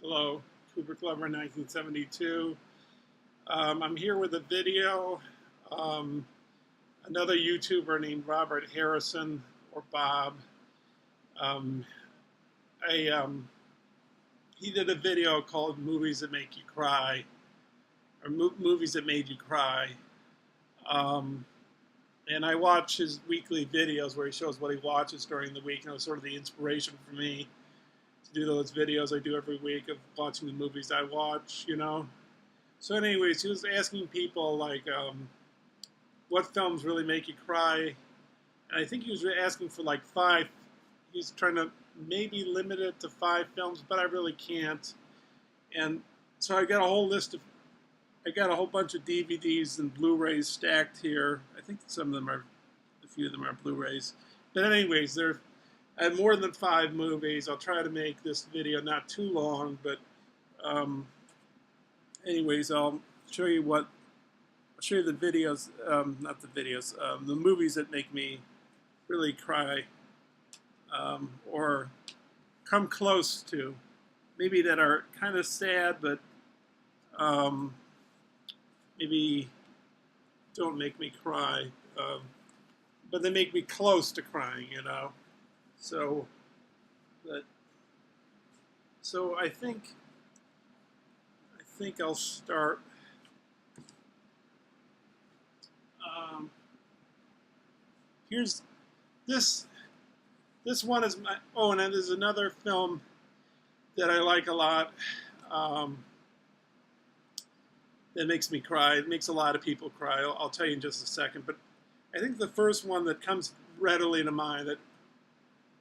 Hello, Cooper Clever 1972. I'm here with a video. Um, Another YouTuber named Robert Harrison or Bob. Um, I, he did a video called "Movies That Make You Cry" or "Movies That Made You Cry," um, and I watch his weekly videos where he shows what he watches during the week, and it was sort of the inspiration for me to do those videos I do every week of watching the movies I watch. So, anyways, he was asking people like, what films really make you cry, and I think he was asking for like five. He's trying to maybe limit it to five films, but I really can't. And so I got a whole list of, I got a whole bunch of DVDs and Blu-rays stacked here. I think some of them are, a few of them are Blu-rays. But anyways, I have more than five movies. I'll try to make this video not too long, but um, anyways, I'll show you the videos, not the videos, the movies that make me really cry, or come close to, maybe that are kind of sad, but um, maybe don't make me cry, but they make me close to crying. So, but so I think I'll start. Um, Here's this. This one is my. Oh, and then there's another film that I like a lot. Um, that makes me cry. It makes a lot of people cry. I'll tell you in just a second. But I think the first one that comes readily to mind that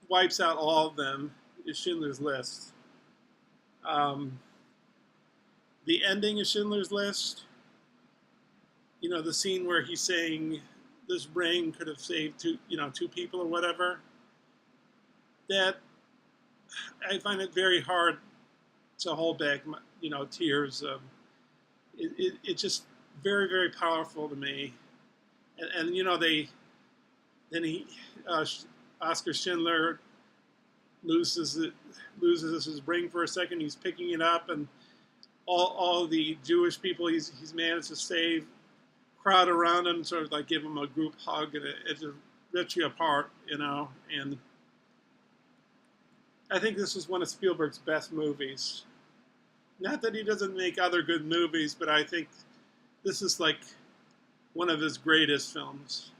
wipes out all of them is Schindler's List. Um, the ending of Schindler's List, the scene where he's saying this ring could have saved two people or whatever. That I find it very hard to hold back, tears. It's just very, very powerful to me. And then Oscar Schindler loses his ring for a second. He's picking it up, and all the Jewish people he's managed to save crowd around him, sort of like give him a group hug, and it just rips you apart. And I think this is one of Spielberg's best movies. Not that he doesn't make other good movies, but I think this is like one of his greatest films.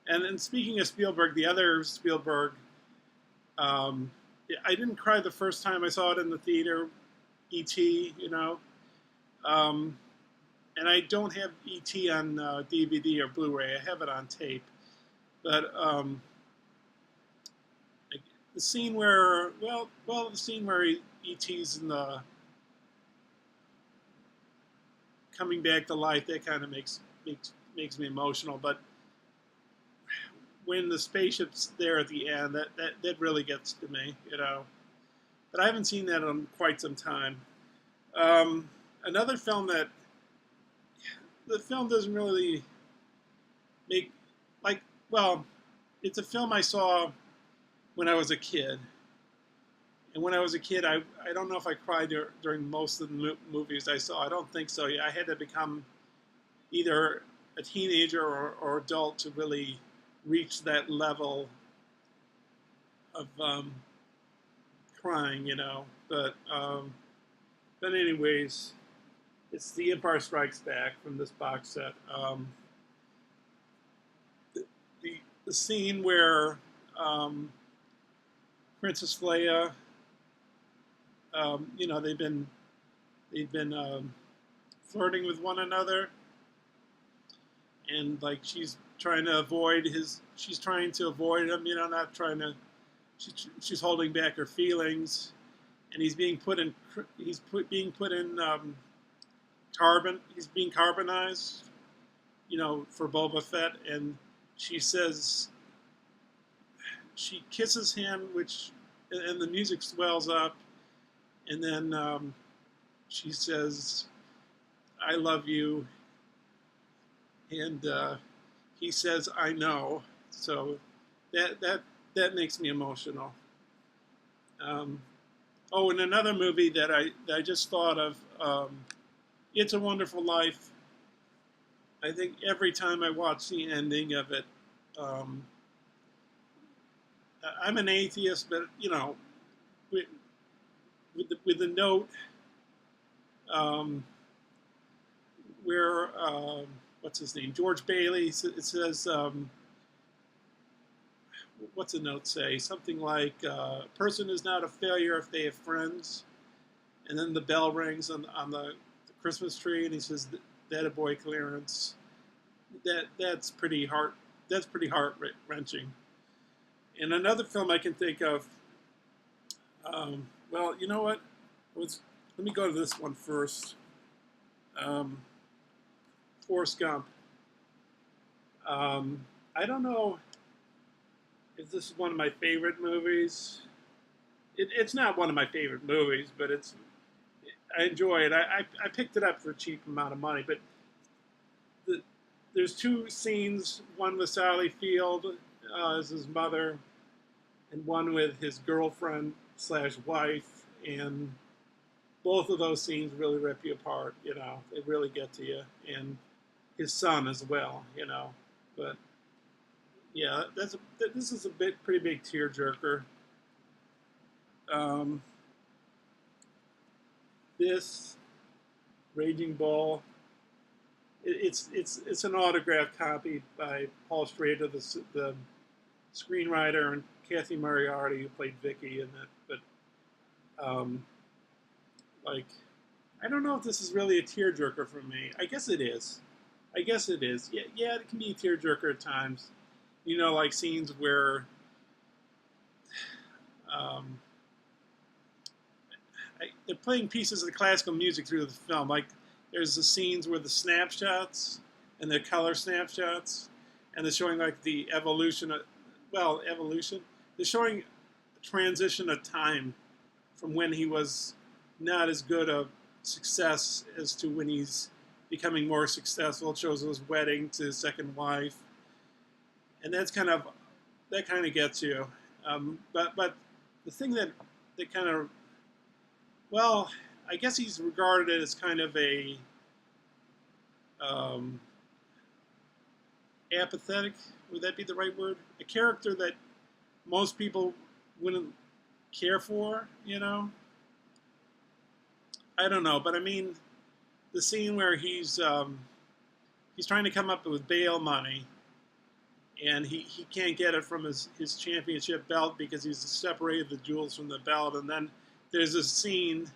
And speaking of Spielberg, the other Spielberg, um, I didn't cry the first time I saw it in the theater, E.T., um, and I don't have E.T. on DVD or Blu-ray. I have it on tape. But the scene where, the scene where E.T.'s in the coming back to life, that kind of makes me emotional. But when the spaceship's there at the end, that really gets to me. But I haven't seen that in quite some time. Another film that the film doesn't really make like well, it's a film I saw when I was a kid, and when I was a kid, I don't know if I cried during most of the movies I saw. I don't think so. I had to become either a teenager or adult to really reach that level of crying. But anyways, it's The Empire Strikes Back from this box set. The scene where um, Princess Leia, they've been flirting with one another, and like she's trying to avoid him, not trying to. She's holding back her feelings, and being put in carbon. He's being carbonized, for Boba Fett, and she says she kisses him, and the music swells up, and then she says, "I love you," and he says, "I know." So that makes me emotional. Um, Oh, and another movie that I just thought of, It's a Wonderful Life. I think every time I watch the ending of it, um, I'm an atheist, but with, with the note um, where what's his name, George Bailey. It says, what's the note say? Something like, "A person is not a failure if they have friends." And then the bell rings on the Christmas tree, and he says, "That a boy, Clarence." That's pretty heart wrenching. And another film I can think of. Well, you know what? Let me go to this one first. Um, Forrest Gump. I don't know if this is one of my favorite movies. It's not one of my favorite movies, but I enjoy it. I picked it up for a cheap amount of money, but the, there's two scenes. One with Sally Field as his mother, and one with his girlfriend slash wife, and both of those scenes really rip you apart. They really get to you, and his son as well. But yeah, this is a pretty big tearjerker. Um, this Raging Bull, it's an autographed copy by Paul Schrader, the screenwriter, and Kathy Moriarty, who played Vicky in it. But like, I don't know if this is really a tearjerker for me. I guess it is. Yeah, it can be a tearjerker at times. Like scenes where um, they're playing pieces of the classical music through the film. Like there's the scenes where the snapshots and the color snapshots, and they're showing like the evolution of, evolution. They're showing a transition of time from when he was not as good a success as to when he's becoming more successful. It shows his wedding to his second wife, and that kind of gets you. But the thing that kind of, well, I guess he's regarded as kind of a um, apathetic. Would that be the right word? A character that most people wouldn't care for. I don't know, but I mean, the scene where he's trying to come up with bail money, and he can't get it from his championship belt because he's separated the jewels from the belt. And then there's a scene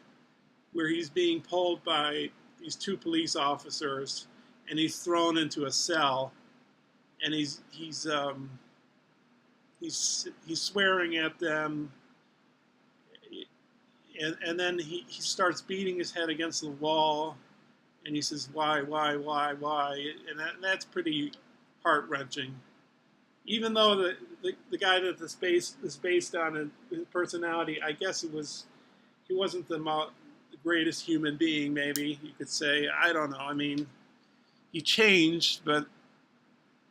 where he's being pulled by these two police officers, and he's thrown into a cell, and he's swearing at them, and then he starts beating his head against the wall, and he says, why, and that's pretty heart wrenching. Even though the guy that the space is based on, and his personality, I guess he wasn't the greatest human being. Maybe you could say. I don't know. I mean, he changed, but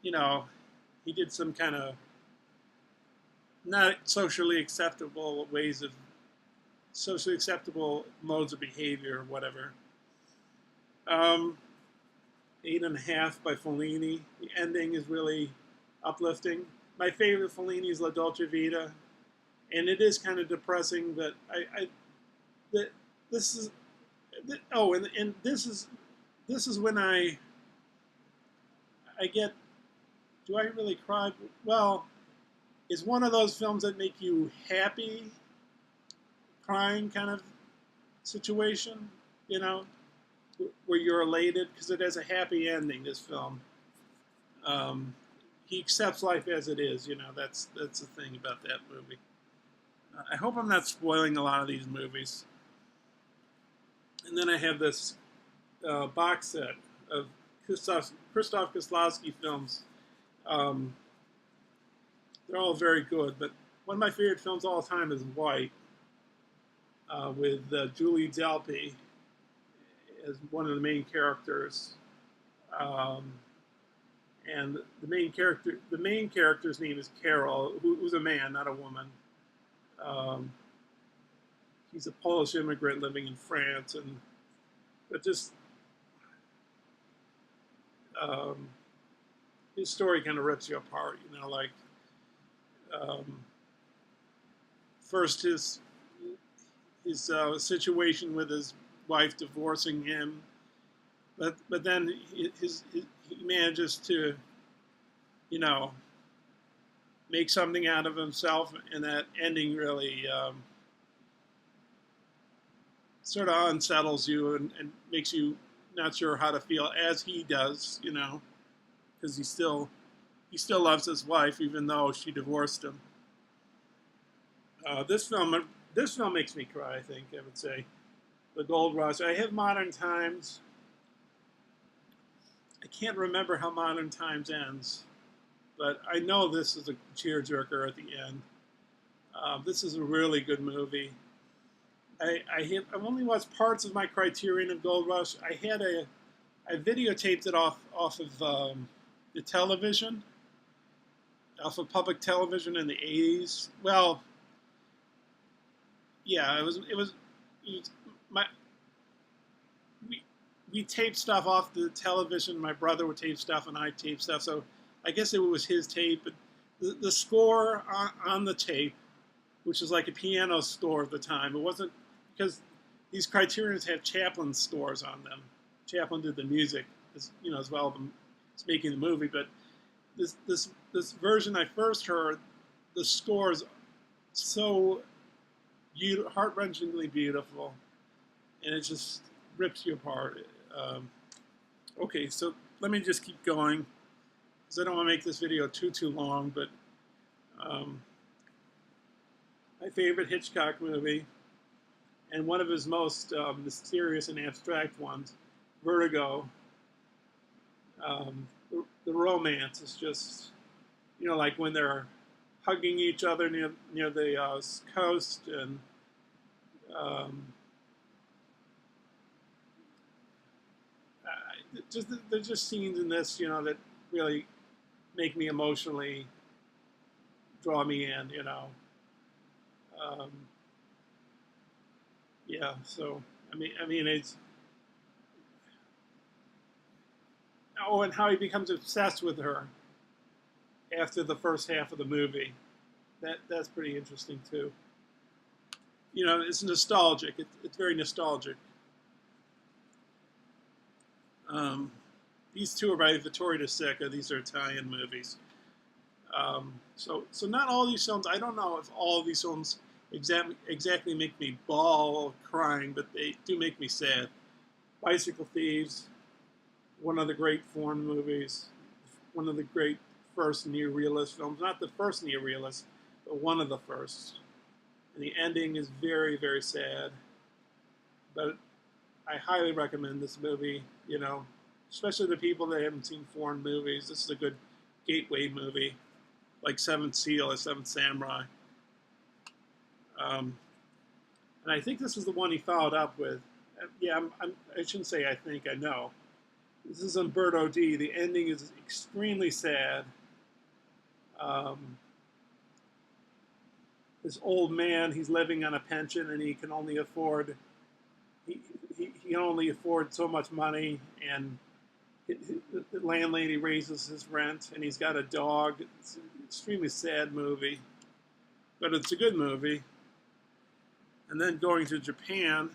you know, he did some kind of not socially acceptable modes of behavior or whatever. Um, 8.5 by Fellini. The ending is really uplifting. My favorite Fellini is La Dolce Vita, and it is kind of depressing. But that this is and this is when I get. Do I really cry? Well, it's one of those films that make you happy, crying kind of situation. You know, where you're elated because it has a happy ending. This film. Um, he accepts life as it is. That's the thing about that movie. I hope I'm not spoiling a lot of these movies. And then I have this box set of Krzysztof Kieslowski films. Um, they're all very good, but one of my favorite films of all time is White, with Julie Delpy as one of the main characters. Um, and the main character's name is Carol, who's a man, not a woman. Um, he's a Polish immigrant living in France, and but just um, his story kind of rips you apart. You know, like um, first his situation with his wife divorcing him, but then he manages to, you know, make something out of himself, and that ending really sort of unsettles you and makes you not sure how to feel as he does, you know, because he still loves his wife even though she divorced him. This film makes me cry. I think I would say The Gold Rush. I have Modern Times. I can't remember how Modern Times ends, but I know this is a tearjerker at the end. This is a really good movie. I've only watched parts of my Criterion of Gold Rush. I videotaped it off of the television, off of public television in the 80s. Well, yeah, it was my we taped stuff off the television. My brother would tape stuff, and I taped stuff. So I guess it was his tape. But the score on the tape, which is like a piano score at the time, it wasn't because these Criterions have Chaplin scores on them. Chaplin did the music, as well as making the movie. But this version I first heard, the score is so heart-wrenchingly beautiful, and it just rips you apart. Okay, so let me just keep going, because I don't want to make this video too long, but my favorite Hitchcock movie, and one of his most mysterious and abstract ones, Vertigo. The romance is just, like when they're hugging each other near the coast, and there's just scenes in this, that really make me emotionally draw me in, yeah. So I mean, it's and how he becomes obsessed with her after the first half of the movie. That's pretty interesting too. It's nostalgic. It's very nostalgic. These two are by Vittorio De Sica. These are Italian movies. So not all these films. I don't know if all of these films exactly make me bawl crying, but they do make me sad. Bicycle Thieves, one of the great foreign movies, one of the great first near-realist films. Not the first near-realist, but one of the first. And the ending is very, very sad. But I highly recommend this movie, especially the people that haven't seen foreign movies. This is a good gateway movie, like Seventh Seal or Seventh Samurai. And I think this is the one he followed up with. Yeah, I shouldn't say I think, I know. This is Umberto D. The ending is extremely sad. This old man, he's living on a pension, and he can only afford so much money, and the landlady raises his rent, and he's got a dog. It's an extremely sad movie, but it's a good movie. And then going to Japan,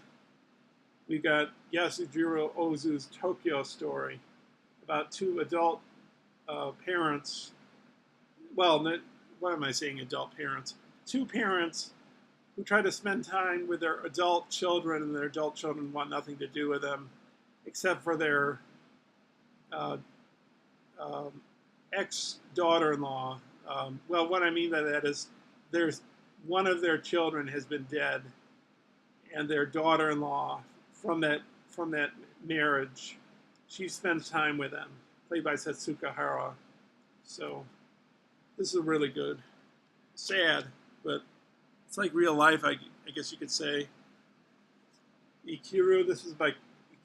we got Yasujiro Ozu's Tokyo Story, about two adult parents. Well, what am I saying, adult parents? Two parents who try to spend time with their adult children, and their adult children want nothing to do with them, except for their ex-daughter-in-law. Well, what I mean by that is there's one of their children has been dead, and their daughter-in-law from that marriage, she spends time with them, played by Setsuko Hara. So this is really good. Sad, but it's like real life, I guess you could say. Ikiru, this is by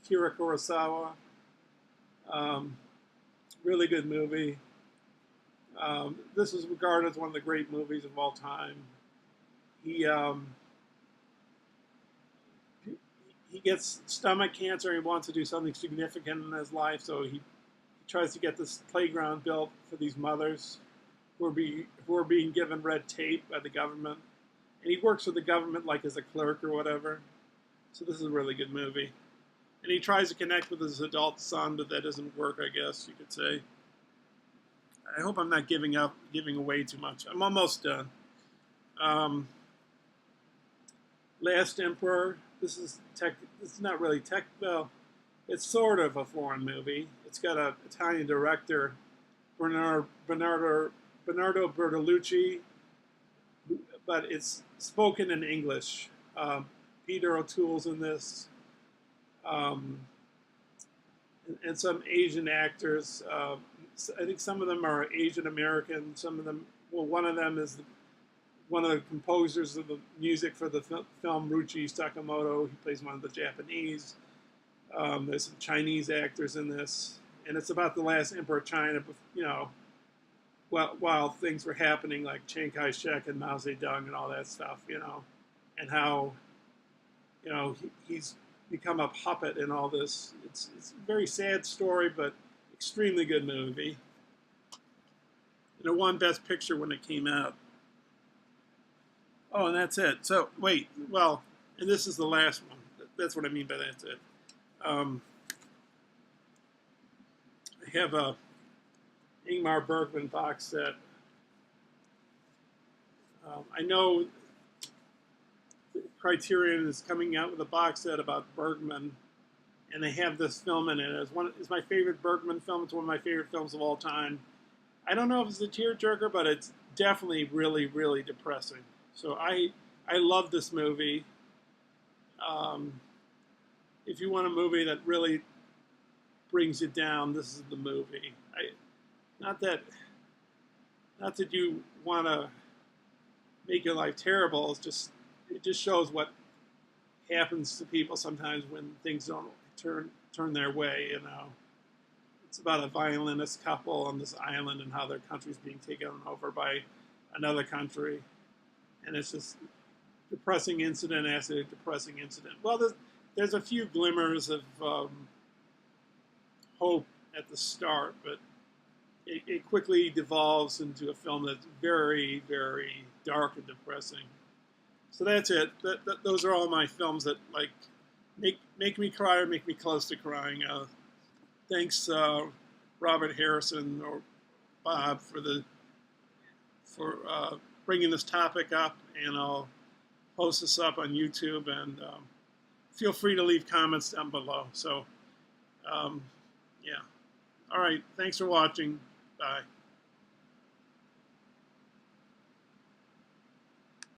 Akira Kurosawa. Really good movie. This is regarded as one of the great movies of all time. he gets stomach cancer. He wants to do something significant in his life, so he tries to get this playground built for these mothers who are being given red tape by the government. And he works with the government like as a clerk or whatever. So this is a really good movie. And he tries to connect with his adult son, but that doesn't work, I guess you could say. I hope I'm not giving away too much. I'm almost done. Last Emperor. This is not really tech. Well, it's sort of a foreign movie. It's got an Italian director, Bernardo Bertolucci, but it's spoken in English. Peter O'Toole's in this, and some Asian actors. I think some of them are Asian American. Some of them, well, one of them is one of the composers of the music for the film Ruchi Sakamoto. He plays one of the Japanese. There's some Chinese actors in this, and it's about the last emperor of China. You know, while things were happening like Chiang Kai-shek and Mao Zedong and all that stuff. You know, and how he's become a puppet in all this. It's a very sad story, but extremely good movie. And it won Best Picture when it came out. Oh, and that's it. So, wait, well, and this is the last one. That's what I mean by that's it. I have a Ingmar Bergman box set. I know Criterion is coming out with a box set about Bergman, and they have this film in it. It's my favorite Bergman film. It's one of my favorite films of all time. I don't know if it's a tearjerker, but it's definitely really, really depressing. So I love this movie. If you want a movie that really brings you down, this is the movie. Not that you want to make your life terrible. It just shows what happens to people sometimes when things don't turn their way. You know, it's about a violinist couple on this island and how their country's being taken over by another country, and it's just depressing incident after depressing incident. Well, there's a few glimmers of hope at the start, but it quickly devolves into a film that's very, very dark and depressing. So that's it. Those are all my films that like make me cry or make me close to crying. Thanks, Robert Harrison or Bob for bringing this topic up, and I'll post this up on YouTube, and feel free to leave comments down below. So, yeah. All right. Thanks for watching. Bye.